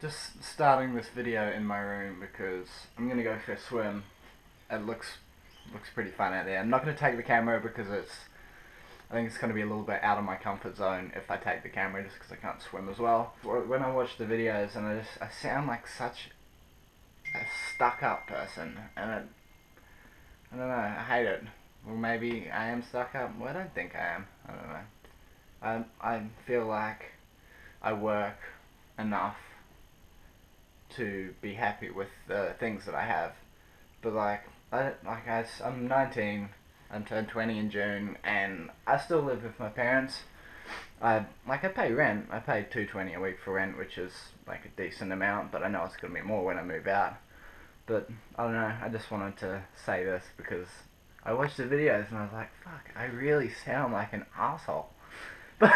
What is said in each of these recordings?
Just starting this video in my room because I'm gonna go for a swim. It looks pretty fun out there. I'm not gonna take the camera because I think it's gonna be a little bit out of my comfort zone if I take the camera, just because I can't swim as well. When I watch the videos and I sound like such a stuck-up person, and I don't know, I hate it. Well, maybe I am stuck up. Well, I don't think I am. I don't know. I feel like I work enough to be happy with the things that I have, but I'm 19. I turned 20 in June, and I still live with my parents. I pay rent. I pay $220 a week for rent, which is like a decent amount, but I know it's gonna be more when I move out. But I don't know. I just wanted to say this because I watched the videos and I was like, fuck, I really sound like an asshole. But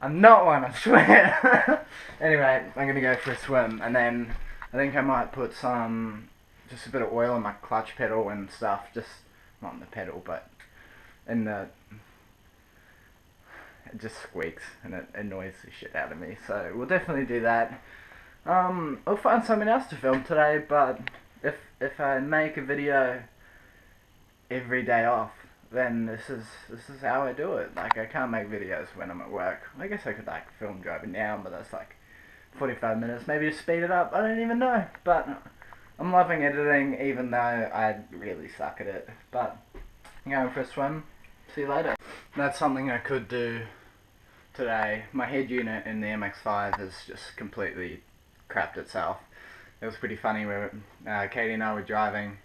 I'm not one, I swear. Anyway, I'm gonna go for a swim, and then I think I might put just a bit of oil on my clutch pedal and stuff, just not in the pedal, but in the, it just squeaks and it annoys the shit out of me, so we'll definitely do that. I'll find something else to film today, but if I make a video every day off, then this is how I do it. Like, I can't make videos when I'm at work. I guess I could like film driving now, but that's like 45 minutes. Maybe just speed it up. I don't even know. But I'm loving editing, even though I really suck at it. But I'm going for a swim. See you later. That's something I could do today. My head unit in the MX-5 has just completely crapped itself. It was pretty funny where Katie and I were driving,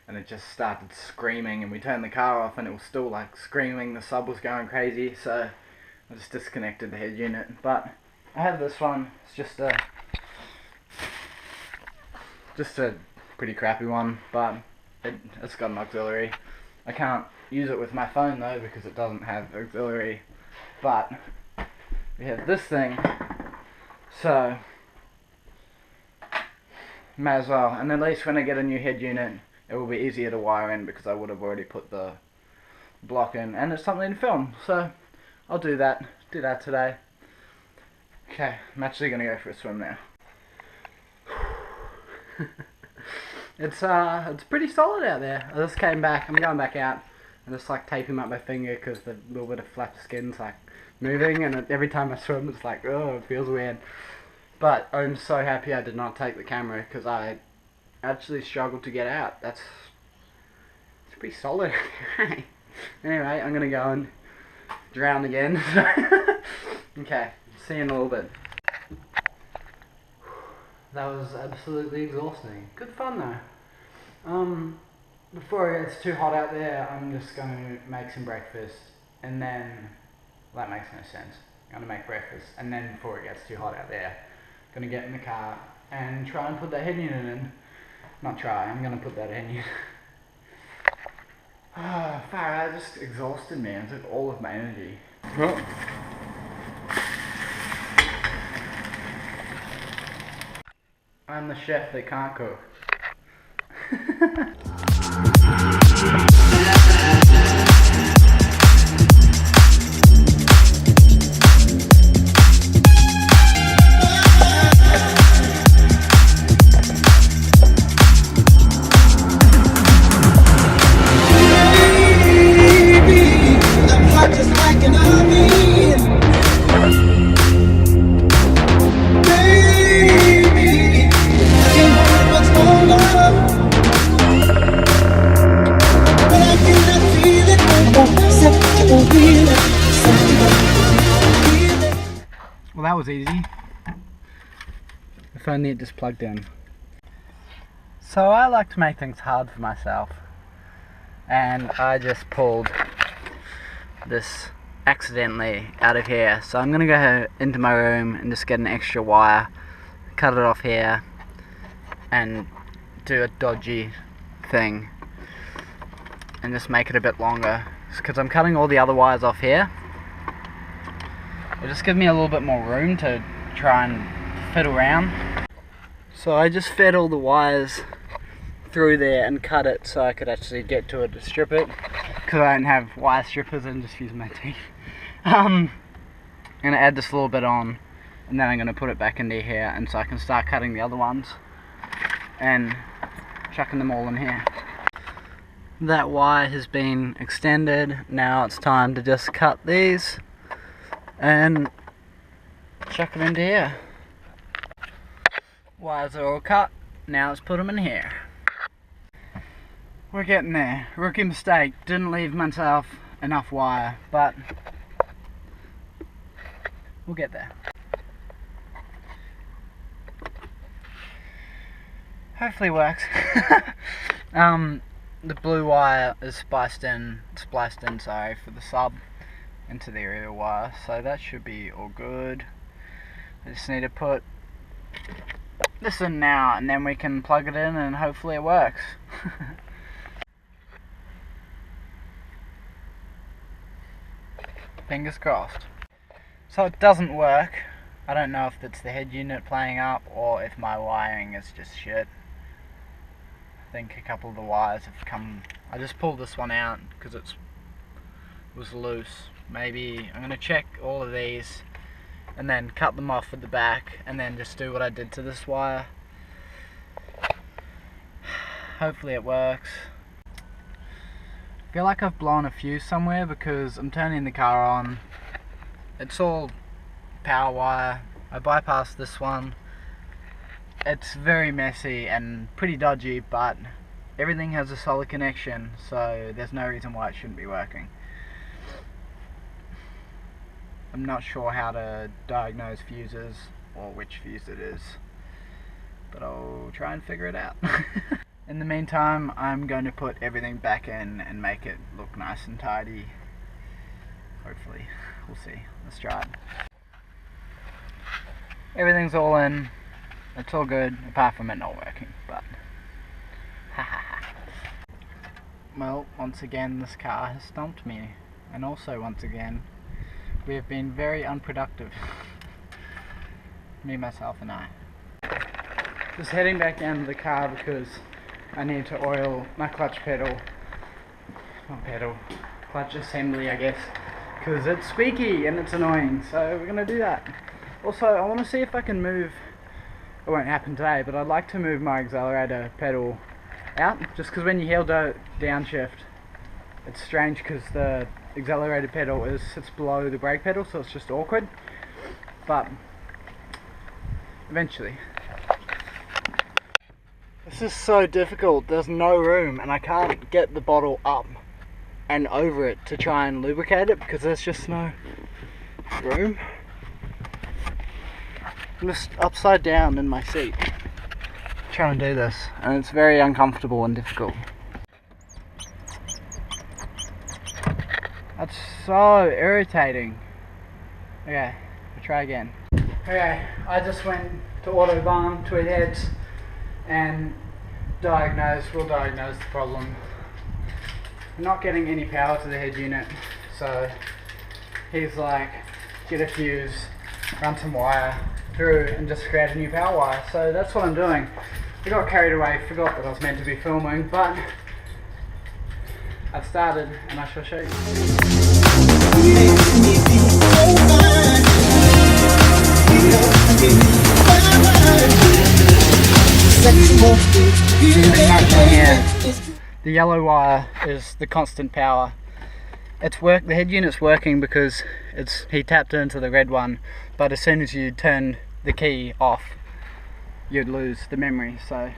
and it just started screaming, and we turned the car off and it was still like screaming. The sub was going crazy, so I just disconnected the head unit. But I have this one. It's just a pretty crappy one, but it's got an auxiliary. I can't use it with my phone though because it doesn't have auxiliary, but we have this thing, so may as well. And at least when I get a new head unit, it will be easier to wire in because I would have already put the block in, and it's something to film, so I'll do that today. Okay, I'm actually gonna go for a swim now. It's pretty solid out there. I just came back. I'm going back out and just like taping up my finger because the little bit of flap skin's like moving, and every time I swim it's like, oh, it feels weird. But I'm so happy I did not take the camera because I actually struggled to get out. It's pretty solid. Anyway, I'm gonna go and drown again. Okay, see you in a little bit. That was absolutely exhausting. Good fun though. Before it gets too hot out there, I'm just gonna make some breakfast, and then, well, that makes no sense. I'm gonna make breakfast, and then before it gets too hot out there, I'm gonna get in the car and try and put that head unit in. Not try, I'm gonna put that in. Ah, fire out, just exhausted me. It took all of my energy. Oh. I'm the chef that can't cook. Well, that was easy. If only it just plugged in. So I like to make things hard for myself, and I just pulled this accidentally out of here. So I'm gonna go into my room and just get an extra wire, cut it off here, and do a dodgy thing and just make it a bit longer, because I'm cutting all the other wires off here. It'll just give me a little bit more room to try and fiddle around. So I just fed all the wires through there and cut it so I could actually get to it to strip it, because I don't have wire strippers and just use my teeth. I'm gonna add this little bit on and then I'm going to put it back into here, and so I can start cutting the other ones and chucking them all in here. That wire has been extended. Now it's time to just cut these and chuck it into here. Wires are all cut. Now let's put them in here. We're getting there. Rookie mistake. Didn't leave myself enough wire, but we'll get there. Hopefully it works. The blue wire is spliced in, for the sub into the aerial wire, so that should be all good. I just need to put this in now, and then we can plug it in and hopefully it works. Fingers crossed. So it doesn't work. I don't know if it's the head unit playing up or if my wiring is just shit. I think a couple of the wires have come. I just pulled this one out because it was loose. Maybe I'm going to check all of these and then cut them off at the back and then just do what I did to this wire. Hopefully it works. I feel like I've blown a fuse somewhere because I'm turning the car on. It's all power wire. I bypassed this one. It's very messy and pretty dodgy, but everything has a solid connection, so there's no reason why it shouldn't be working. I'm not sure how to diagnose fuses or which fuse it is, but I'll try and figure it out. In the meantime, I'm going to put everything back in and make it look nice and tidy. Hopefully. We'll see. Let's try it. Everything's all in. It's all good, apart from it not working, but well, once again this car has stumped me, and also once again we have been very unproductive. Me, myself and I. Just heading back down to the car because I need to oil my clutch clutch assembly, I guess, because it's squeaky and it's annoying, so we're gonna do that. Also, I want to see if I can move. It won't happen today, but I'd like to move my accelerator pedal out, just because when you heel downshift, it's strange because the accelerator pedal sits below the brake pedal, so it's just awkward. But eventually. This is so difficult. There's no room, and I can't get the bottle up and over it to try and lubricate it because there's just no room. I'm just upside down in my seat trying to do this, and it's very uncomfortable and difficult. That's so irritating. Okay, we'll try again. Okay, I just went to Autobahn, Tweed Heads, and we'll diagnose the problem. I'm not getting any power to the head unit, so he's like, get a fuse, run some wire through and just create a new power wire. So that's what I'm doing. I got carried away, forgot that I was meant to be filming, but I've started and I shall show you. The yellow wire is the constant power. The head unit's working because he tapped into the red one, but as soon as you turn the key off, you'd lose the memory. So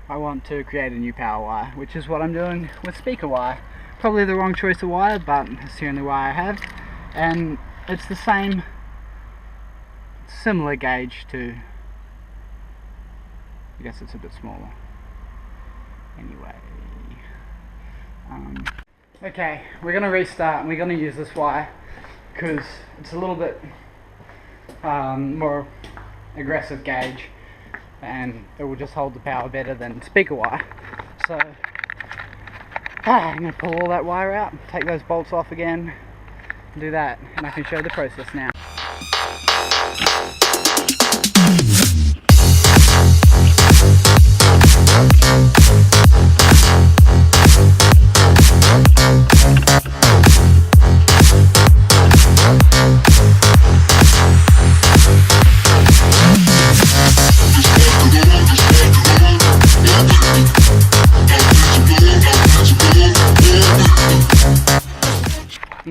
I want to create a new power wire, which is what I'm doing with speaker wire. Probably the wrong choice of wire, but it's the only wire I have, and it's the same, similar gauge to, I guess it's a bit smaller. Anyway, okay, we're going to restart and we're going to use this wire because it's a little bit more aggressive gauge and it will just hold the power better than speaker wire. So I'm going to pull all that wire out, take those bolts off again, do that, and I can show the process now.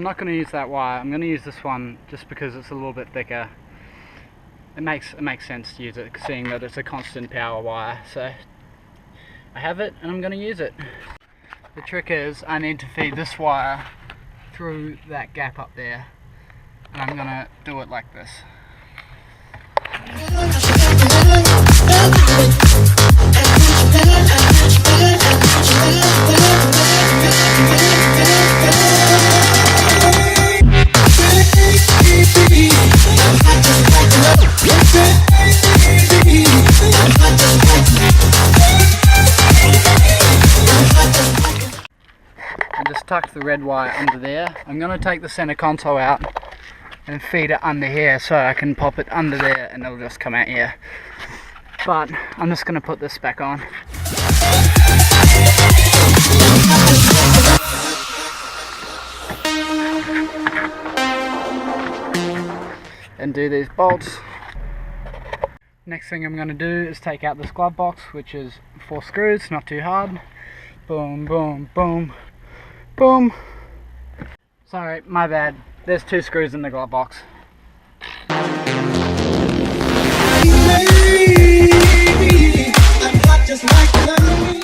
not going to use that wire. I'm going to use this one just because it's a little bit thicker. It makes sense to use it, seeing that it's a constant power wire. So I have it and I'm going to use it. The trick is I need to feed this wire through that gap up there, and I'm going to do it like this. And just tuck the red wire under there. I'm going to take the center console out and feed it under here so I can pop it under there and it'll just come out here. But I'm just going to put this back on. And do these bolts. Next thing I'm going to do is take out this glove box, which is 4 screws, not too hard. Boom, boom, boom, boom. Sorry, my bad. There's 2 screws in the glove box.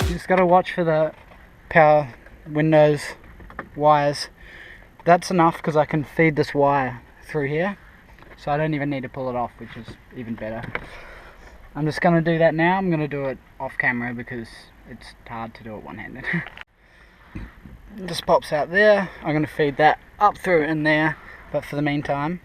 You just gotta watch for the power windows wires. That's enough because I can feed this wire through here, so I don't even need to pull it off, which is even better. I'm just gonna do that now. I'm gonna do it off camera because it's hard to do it one-handed. It just pops out there. I'm going to feed that up through in there, but for the meantime,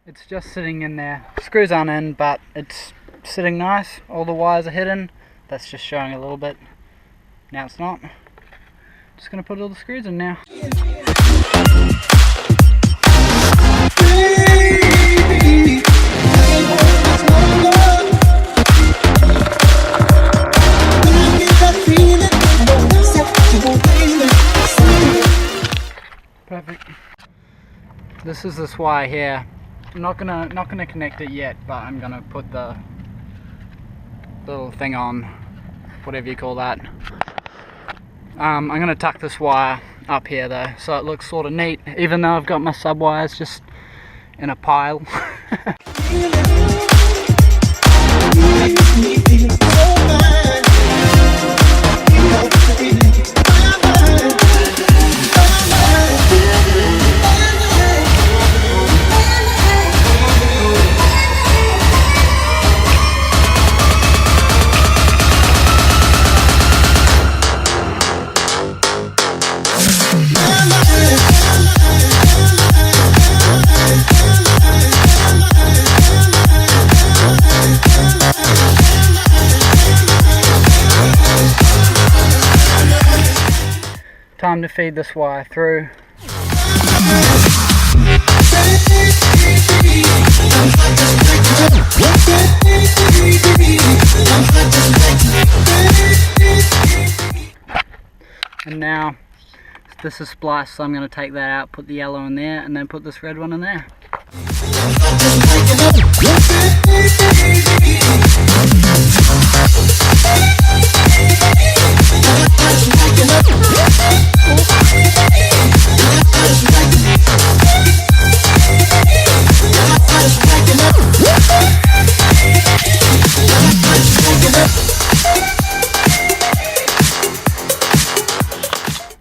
it's just sitting in there. Screws aren't in, but it's sitting nice. All the wires are hidden. That's just showing a little bit. Now it's not. Just going to put all the screws in now. Perfect. This is this wire here. I'm not gonna connect it yet, but I'm gonna put the little thing on, whatever you call that. I'm gonna tuck this wire up here though, so it looks sort of neat, even though I've got my sub wires just in a pile. Time to feed this wire through. And now this is spliced, so I'm going to take that out, put the yellow in there, and then put this red one in there.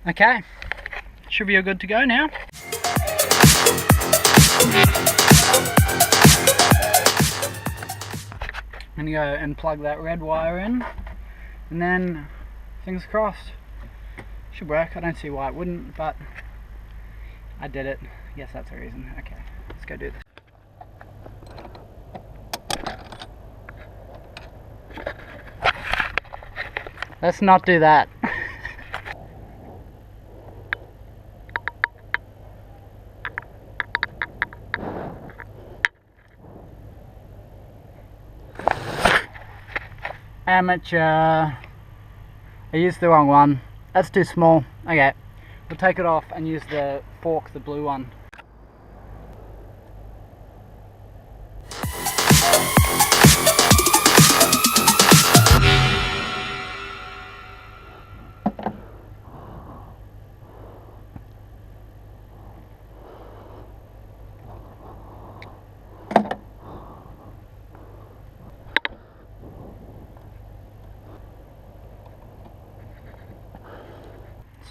Okay, should be all good to go now. I'm gonna go and plug that red wire in, and then fingers crossed, should work. I don't see why it wouldn't, but I did it. I guess that's the reason. Okay, let's go do this. Let's not do that. Amateur. I used the wrong one. That's too small. Okay, we'll take it off and use the fork, the blue one.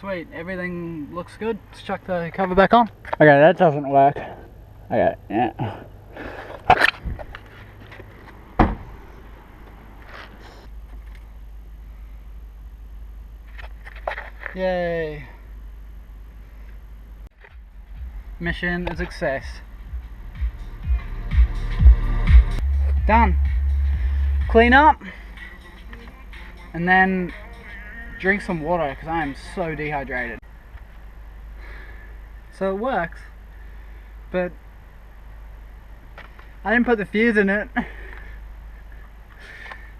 Sweet, everything looks good. Let's chuck the cover back on. Okay, that doesn't work. Okay, yeah. Yay. Mission a success. Done. Clean up. And then drink some water because I am so dehydrated. So it works, but I didn't put the fuse in it.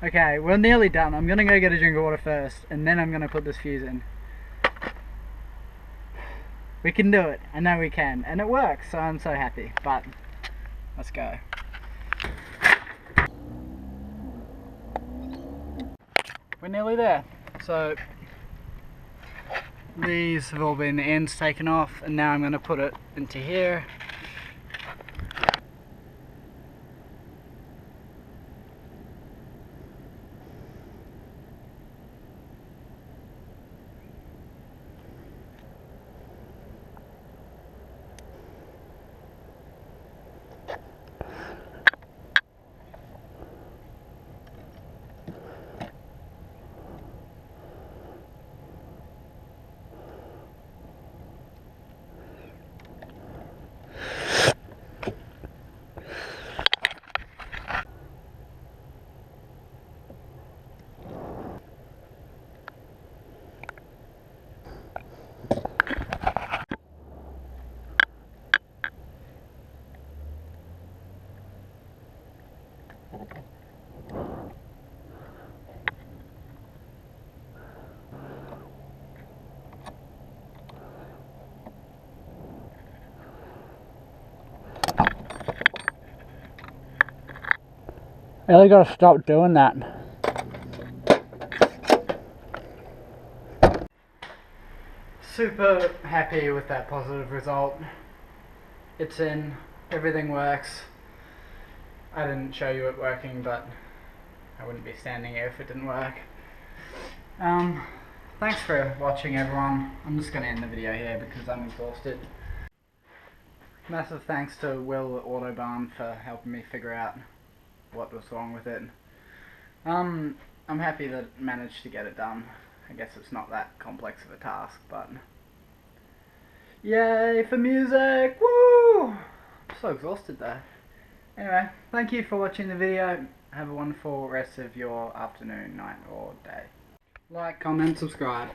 Okay, we're nearly done. I'm gonna go get a drink of water first and then I'm gonna put this fuse in. We can do it. I know we can. And it works, so I'm so happy. But let's go. We're nearly there. So these have all been the ends taken off and now I'm going to put it into here. I really gotta stop doing that. Super happy with that positive result. It's in, everything works. I didn't show you it working, but I wouldn't be standing here if it didn't work. Thanks for watching, everyone. I'm just gonna end the video here because I'm exhausted. Massive thanks to Will Autobarn for helping me figure out what was wrong with it. I'm happy that I managed to get it done. I guess it's not that complex of a task, but yay for music! Woo! I'm so exhausted though. Anyway, thank you for watching the video. Have a wonderful rest of your afternoon, night or day. Like, comment, subscribe.